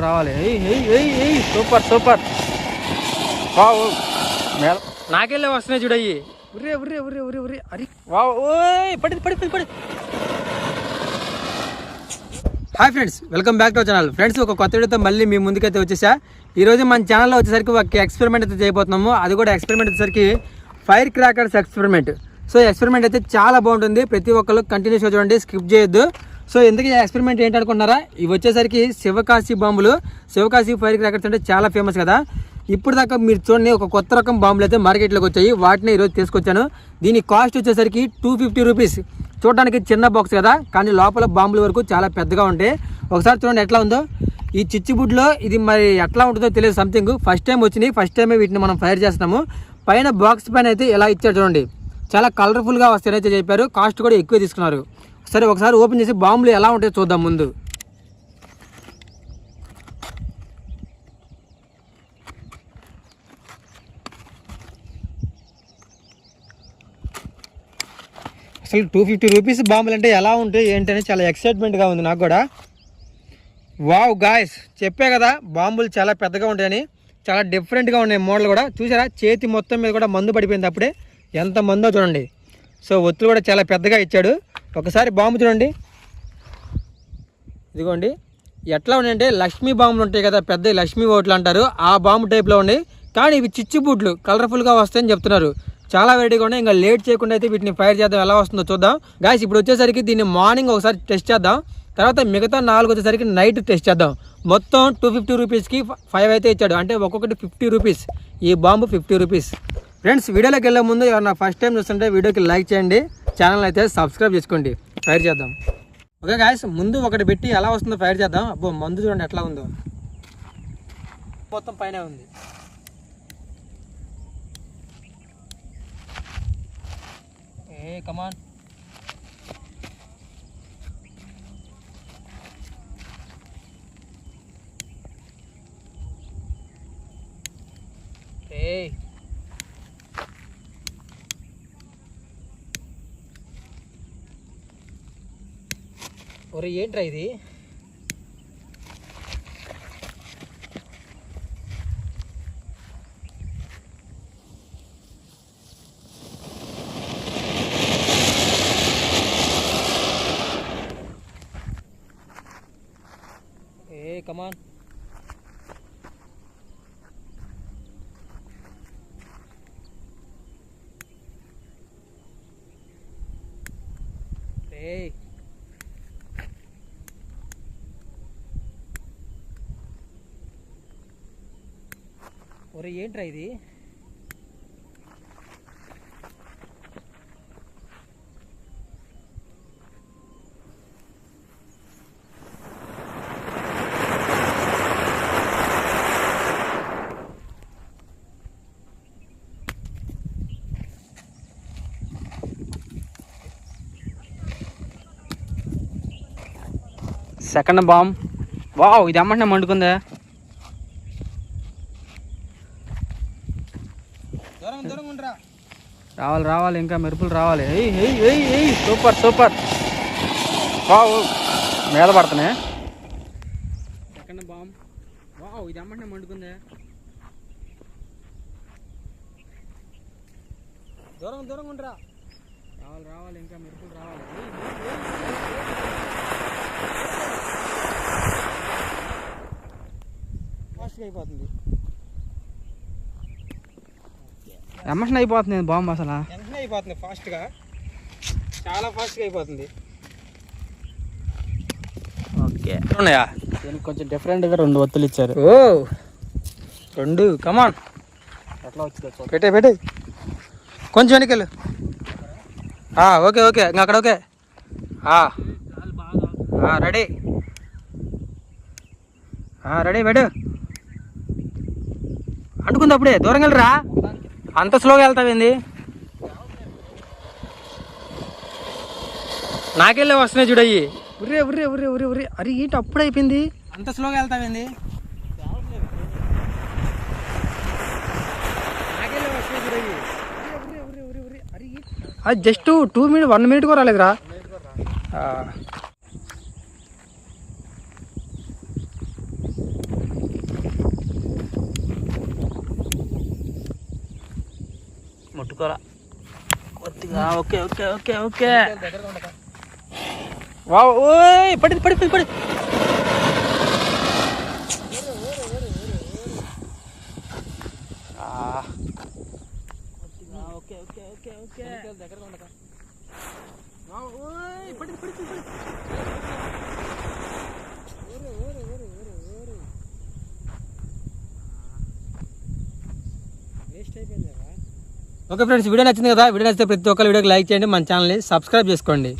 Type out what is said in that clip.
రావాలి. Super super. నాకెళ్ళే వస్తున్నాయి చూడయ్యి. ఉర్రే ఉర్రే ఉర్రే ఉర్రే ఉర్రే. అరే పడి పడి పడి పడి. Hi friends, welcome back to our channel. Friends, ఒక కొత్త వీడియోతో మళ్ళీ మీ ముందుకైతే వచ్చేసా. ఈరోజు మన ఛానల్లో వచ్చేసరికి ఒక ఎక్స్పెరిమెంట్ అయితే చేయబోతున్నాము. అది కూడా ఎక్స్పెరిమెంట్ వచ్చేసరికి fire crackers experiment. So experiment అయితే చాలా బాగుంటుంది. ప్రతి ఒక్కరు కంటిన్యూస్గా చూడండి, స్కిప్ చేయొద్దు. సో ఎందుకు ఈ ఎక్స్పెరిమెంట్ ఏంటి అనుకున్నారా? ఇవి వచ్చేసరికి శివకాశి బాంబులు. శివకాశి ఫైర్ క్రాకర్స్ అంటే చాలా ఫేమస్ కదా. ఇప్పుడు దాకా మీరు చూడండి, ఒక కొత్త రకం బాంబులు అయితే మార్కెట్లోకి వచ్చాయి. వాటిని ఈరోజు తీసుకొచ్చాను. దీని కాస్ట్ వచ్చేసరికి 250 రూపీస్. చూడడానికి చిన్న బాక్స్ కదా, కానీ లోపల బాంబుల వరకు చాలా పెద్దగా ఉంటాయి. ఒకసారి చూడండి ఎట్లా ఉందో. ఈ చిచ్చుబుడ్లో ఇది మరి ఎట్లా ఉంటుందో తెలియదు. సంథింగ్ ఫస్ట్ టైం వచ్చినాయి. ఫస్ట్ టైమే వీటిని మనం ఫైర్ చేస్తున్నాము. పైన బాక్స్ పైన అయితే ఎలా ఇచ్చారు చూడండి, చాలా కలర్ఫుల్గా వస్తాయని అయితే చెప్పారు. కాస్ట్ కూడా ఎక్కువ తీసుకున్నారు. సరే ఒకసారి ఓపెన్ చేసి బాంబులు ఎలా ఉంటాయో చూద్దాం. ముందు అసలు 250 రూపీస్ బాంబులు అంటే ఎలా ఉంటాయి ఏంటని చాలా ఎక్సైట్మెంట్గా ఉంది నాకు కూడా. వావ్ గాయ్స్, చెప్పే కదా బాంబులు చాలా పెద్దగా ఉంటాయని. చాలా డిఫరెంట్గా ఉన్నాయి మోడల్ కూడా. చూసారా, చేతి మొత్తం మీద కూడా మందు పడిపోయింది. అప్పుడే ఎంత మందో చూడండి. సో ఒత్తులు కూడా చాలా పెద్దగా ఇచ్చాడు. ఒకసారి బాంబు చూడండి, ఇదిగోండి ఎట్లా ఉన్నాయంటే లక్ష్మీ బాంబులు ఉంటాయి కదా, పెద్ద లక్ష్మీ ఓట్లు అంటారు, ఆ బాంబు టైప్లో ఉన్నాయి. కానీ ఇవి చిచ్చుబుడ్లు కలర్ఫుల్గా వస్తాయని చెప్తున్నారు. చాలా వెరైటీగా ఉన్నాయి. ఇంకా లేట్ చేయకుండా అయితే వీటిని ఫైర్ చేద్దాం, ఎలా వస్తుందో చూద్దాం. గాయస్, ఇప్పుడు వచ్చేసరికి దీన్ని మార్నింగ్ ఒకసారి టెస్ట్ చేద్దాం. తర్వాత మిగతా 4 వచ్చేసరికి నైట్ టెస్ట్ చేద్దాం. మొత్తం 250 రూపీస్కి 5 అయితే ఇచ్చాడు. అంటే ఒక్కొక్కటి 50 రూపీస్. ఈ బాంబు 50 రూపీస్. ఫ్రెండ్స్, వీడియోలోకి వెళ్ళే ముందు ఎవరన్నా ఫస్ట్ టైం చూస్తుంటే వీడియోకి లైక్ చేయండి, ఛానల్ అయితే సబ్స్క్రైబ్ చేసుకోండి. ఫైర్ చేద్దాం. ఓకే గాయస్, ముందు ఒకటి పెట్టి ఎలా వస్తుందో ఫైర్ చేద్దాం. అబ్బో, మందు చూడండి ఎట్లా ఉందో, మొత్తం పైన ఉంది. కమాన్. ఒరే ఏంట్రా ఇది? కమాన్. ఒరే ఏంట్రా ఇది? Second bomb. వావ్, ఇది అమ్మంటే మండుకుందా? రావాలి రావాలి, ఇంకా మెరుపులు రావాలి. Super super. వావ్, మీద పడుతున్నాయి. Second bomb. వావ్, ఇది అమ్మంటే మండుకుందా? దూరం దూరం ఉండరా. రావాలి రావాలి, ఇంకా మెరుపులు రావాలి. ఫాస్ట్గా అయిపోతుంది. ఎమోషన్ అయిపోతుంది బాంబు. అసలు ఎమోషన్ అయిపోతుంది ఫాస్ట్గా, చాలా ఫాస్ట్గా అయిపోతుంది. ఓకే, ఉన్నాయా? దీనికి కొంచెం డిఫరెంట్గా 2 ఒత్తులు ఇచ్చారు. ఓ 2. కమాన్, ఎట్లా వచ్చిందో పెట్టే పెట్టే. కొంచెం వెనకెళ్ళు. ఓకే ఓకే, ఇంకా అక్కడ ఓకే. రెడీ రెడీ పెట్టు. అంటుకుంది అప్పుడే. దూరంగా వెళ్ళరా, అంత స్లోగా వెళ్తావేంది? నాకెళ్ళే వస్తున్నాయి చూడయ్యి. ఉర్రే ఉర్రే ఉర్రే ఉర్రే ఉర్రే. అరే ఏంటి అప్పుడే అయిపోయింది? అంత స్లోగా వెళ్తావేంది? నాకెళ్ళే వస్తున్నాయి చూడయ్యి. అది జస్ట్ 2 మినిట్ 1 మినిట్ కూడా రాలేదురా. ముట్టుకోరా కొద్దిగా. Okay okay okay okay. పడి పడి పడి పడి. Okay okay okay okay. దగ్గరగా ఉండక. పడి పడి పడి. ఓకే ఫ్రెండ్స్, వీడియో నచ్చింది కదా. వీడియో నచ్చితే ప్రతి ఒక్కరు వీడియోకి లైక్ చేయండి, మన ఛానల్ని సబ్స్క్రైబ్ చేసుకోండి.